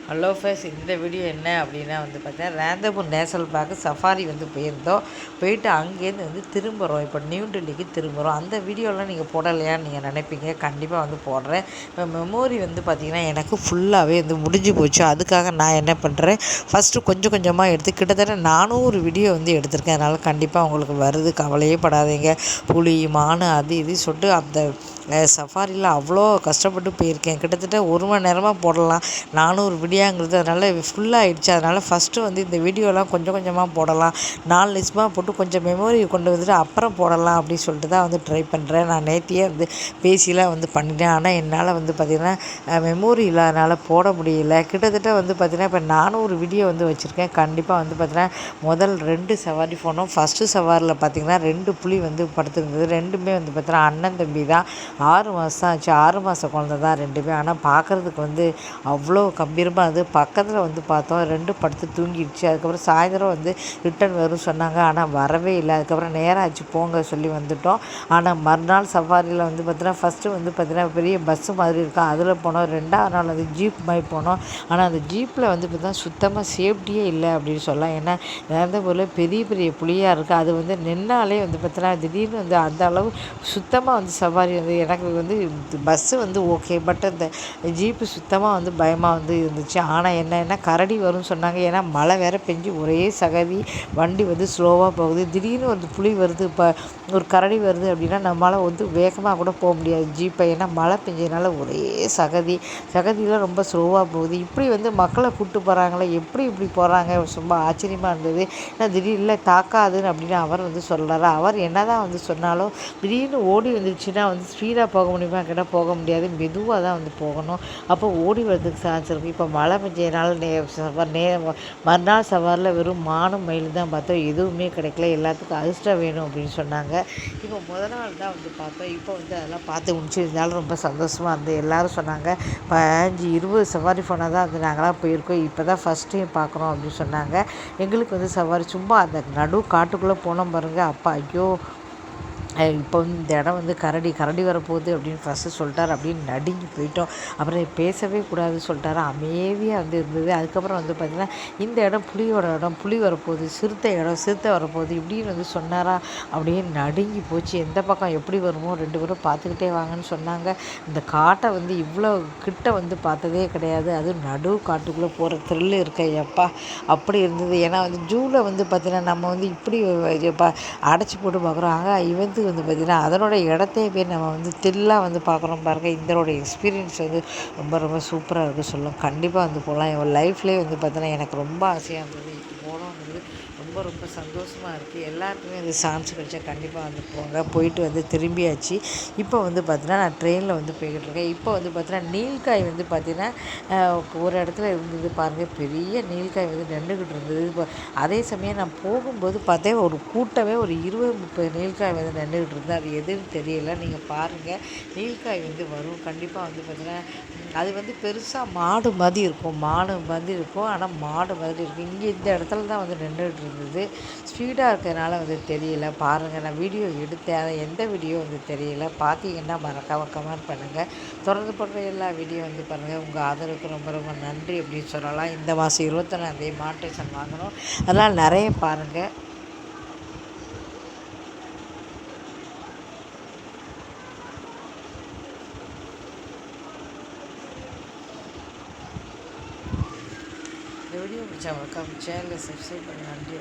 Hello friends, இந்த video என்ன அப்படின்னா பார்த்தீங்கன்னா ரேந்தபூர் நேஷனல் பார்க்கு சஃபாரி போயிருந்தோம். போயிட்டு அங்கேருந்து திரும்புகிறோம். இப்போ நியூ டெல்லிக்கு திரும்புகிறோம். அந்த வீடியோலாம் நீங்கள் போடலையான்னு நீங்கள் நினைப்பீங்க. கண்டிப்பாக போடுறேன். இப்போ மெமோரி பார்த்திங்கன்னா எனக்கு ஃபுல்லாகவே முடிஞ்சு போச்சு. அதுக்காக நான் என்ன பண்ணுறேன், ஃபஸ்ட்டு கொஞ்சம் கொஞ்சமாக எடுத்து கிட்டத்தட்ட 400 வீடியோ எடுத்திருக்கேன். அதனால் கண்டிப்பாக உங்களுக்கு வருது, கவலையே படாதீங்க. புலி, மான், அது இது சொல்லிட்டு அந்த சஃபாரியில் அவ்வளோ கஷ்டப்பட்டு போயிருக்கேன். கிட்டத்தட்ட 1 மணி நேரமாக போடலாம் 400 வீடியோங்கிறது. அதனால் ஃபுல்லாகிடுச்சு. அதனால் ஃபஸ்ட்டு இந்த வீடியோலாம் கொஞ்சம் கொஞ்சமாக போடலாம், 4 நிமிஷமாக போட்டு கொஞ்சம் மெமோரி கொண்டு வந்துட்டு அப்புறம் போடலாம் அப்படின்னு சொல்லிட்டு தான் ட்ரை பண்ணுறேன். நான் நேத்தியே பேசிலாம் பண்ணிட்டேன். ஆனால் என்னால் பார்த்திங்கன்னா மெமோரி இல்லாதனால போட முடியல. கிட்டத்தட்ட பார்த்திங்கன்னா இப்போ 400 வீடியோ வச்சுருக்கேன். கண்டிப்பாக பார்த்திங்கன்னா முதல் 2 சவாரி போனோம். ஃபஸ்ட்டு சவாரியில் பார்த்திங்கன்னா 2 புலி படுத்துருந்தது. 2மே பார்த்திங்கன்னா அண்ணன் தம்பி தான். 6 மாதம் தான் ஆச்சு. 6 மாத குழந்த தான் 2மே. ஆனால் பார்க்குறதுக்கு அவ்வளோ கம்பீரமாக இருந்தது. பக்கத்தில் பார்த்தோம், 2 படுத்து தூங்கிடுச்சு. அதுக்கப்புறம் சாயந்தரம் ரிட்டன் வரும் சொன்னாங்க. ஆனால் வரவே இல்லை. அதுக்கப்புறம் நேரம் ஆச்சு போங்க சொல்லி வந்துட்டோம். ஆனால் மறுநாள் சஃபாரியில் பார்த்தீங்கன்னா ஃபஸ்ட்டு பார்த்தீங்கன்னா பெரிய பஸ்ஸு மாதிரி இருக்கும், அதில் போனோம். 2ஆவது நாள் ஜீப் மாதிரி போனோம். ஆனால் அந்த ஜீப்பில் பார்த்தீங்கன்னா சுத்தமாக சேஃப்டியே இல்லை அப்படின்னு சொல்லலாம். ஏன்னா இறந்த போல் பெரிய பெரிய புலியாக இருக்குது. அது நின்னாலே பார்த்தீங்கன்னா திடீர்னு அந்த அளவு சுத்தமாக சவாரி எனக்கு பஸ்ஸு ஓகே. பட் அந்த ஜீப்பு சுத்தமாக பயமாக இருந்துச்சு. ஆனால் என்ன கரடி வரும்னு சொன்னாங்க. ஏன்னா மழை வேறு பெஞ்சு ஒரே சகதி, வண்டி ஸ்லோவாக போகுது. திடீர்னு புலி வருது, இப்போ ஒரு கரடி வருது அப்படின்னா நம்மளால் வேகமாக கூட போக முடியாது ஜீப்பை. ஏன்னா மழை பெஞ்சதுனால ஒரே சகதியில் ரொம்ப ஸ்லோவாக போகுது. இப்படி மக்களை கூப்பிட்டு போகிறாங்களே, எப்படி இப்படி போகிறாங்க, ரொம்ப ஆச்சரியமாக இருந்தது. ஏன்னா திடீர்னு தாக்காதுன்னு அப்படின்னு அவர் சொல்கிறாரு. அவர் என்ன தான் சொன்னாலும் திடீர்னு ஓடி வந்துருச்சுன்னா ஸ்பீடாக போக முடியுமா கேட்டால் போக முடியாது. மெதுவாக தான் போகணும். அப்போ ஓடி வரதுக்கு சான்ஸ் இருக்குது. இப்போ மழை பெஞ்சதுனால மறுநாள் சவாரில் வெறும் மானும் மயில் தான் பார்த்தோம். எதுவுமே கிடைக்கல. எல்லாத்துக்கும் அதிர்ஷ்டம் வேணும் அப்படின்னு சொன்னாங்க. இப்போ முதல் நாள் தான் பார்த்தோம். இப்போ அதெல்லாம் பார்த்து முடிச்சிருந்தாலும் ரொம்ப சந்தோஷமாக இருந்தது. எல்லோரும் சொன்னாங்க 15 20 சவாரி போனால் தான் நாங்களாம் போயிருக்கோம். இப்போ தான் ஃபஸ்ட் டைம் பார்க்குறோம் அப்படின்னு சொன்னாங்க. எங்களுக்கு சவாரி சும்மா அந்த நடு காட்டுக்குள்ளே போனோம் பாருங்கள். அப்பா ஐயோ, இப்போ இந்த இடம் கரடி வரப்போகுது அப்படின்னு ஃபஸ்ட்டு சொல்லிட்டார். அப்படின்னு நடுங்கி போயிட்டோம். அப்புறம் பேசவே கூடாதுன்னு சொல்லிட்டாரு. அமைதியாக இருந்தது. அதுக்கப்புறம் பார்த்திங்கன்னா இந்த இடம் புலியோட இடம், புலி வரப்போகுது, சிறுத்தை வரப்போகுது இப்படின்னு சொன்னாரா. அப்படியே நடுங்கி போச்சு. எந்த பக்கம் எப்படி வருமோ 2 பேரும் பார்த்துக்கிட்டே வாங்கன்னு சொன்னாங்க. இந்த காட்டை இவ்வளோ கிட்ட பார்த்ததே கிடையாது. அதுவும் நடு காட்டுக்குள்ளே போகிற த்ரில் இருக்க எப்பா அப்படி இருந்தது. ஏன்னா ஜூவில் பார்த்திங்கன்னா நம்ம இப்படி அடைச்சி போட்டு பார்க்குறோம். பார்த்திங்கன்னா அதனோட இடத்தையே போய் நம்ம தில்லாக பார்க்குறோம் பாருங்கள். இதனோட எக்ஸ்பீரியன்ஸ் ரொம்ப ரொம்ப சூப்பராக இருக்குது சொல்லும். கண்டிப்பாக போகலாம். என் லைஃப்லேயே பார்த்தீங்கன்னா எனக்கு ரொம்ப ஆசையாக இருந்தது. இப்போ போகணுங்கிறது ரொம்ப ரொம்ப சந்தோஷமாக இருக்குது. எல்லாருக்குமே சான்ஸ் கிடைச்சா கண்டிப்பாக போங்க. போயிட்டு திரும்பியாச்சு. இப்போ பார்த்தீங்கன்னா நான் ட்ரெயினில் போய்கிட்டு இருக்கேன். இப்போ பார்த்தீங்கன்னா நீல்காய் பார்த்திங்கன்னா ஒரு இடத்துல இருந்தது பாருங்கள். பெரிய நீல்காய் நின்றுக்கிட்டு இருந்தது. இப்போ அதே சமயம் நான் போகும்போது பார்த்தேன் ஒரு கூட்டமே ஒரு 20 30 நீல்காய் நின்றுக்கிட்டு இருந்தது. அது எதுன்னு தெரியல. நீங்கள் பாருங்கள், நீல்காய் வரும் கண்டிப்பாக பார்த்திங்கன்னா அது பெருசாக மாடு மாதிரி இருக்கும், மாடு மாதிரி இருக்கும். ஆனால் மாடு மாதிரி இருக்கும். இங்கே இந்த இடத்துல தான் நின்றுக்கிட்டு இருந்தது. ஸ்பீடாக இருக்கிறதுனால தெரியல. பாருங்கள், நான் வீடியோ எடுத்தேன். அதை எந்த வீடியோ தெரியல. பார்த்தீங்கன்னா மறக்காமல் கமெண்ட் பண்ணுங்கள். தொடர்ந்து போடுற எல்லா வீடியோ பாருங்கள். உங்கள் ஆதரவுக்கு ரொம்ப ரொம்ப நன்றி அப்படின்னு சொல்லலாம். இந்த மாதம் 21 மாட்டேஷன் வாங்கணும். அதனால் நிறைய பாருங்கள். இந்த வீடியோ பிடிச்சா மறக்காம சேனலை சப்ஸ்கிரைப் பண்ண நன்றி.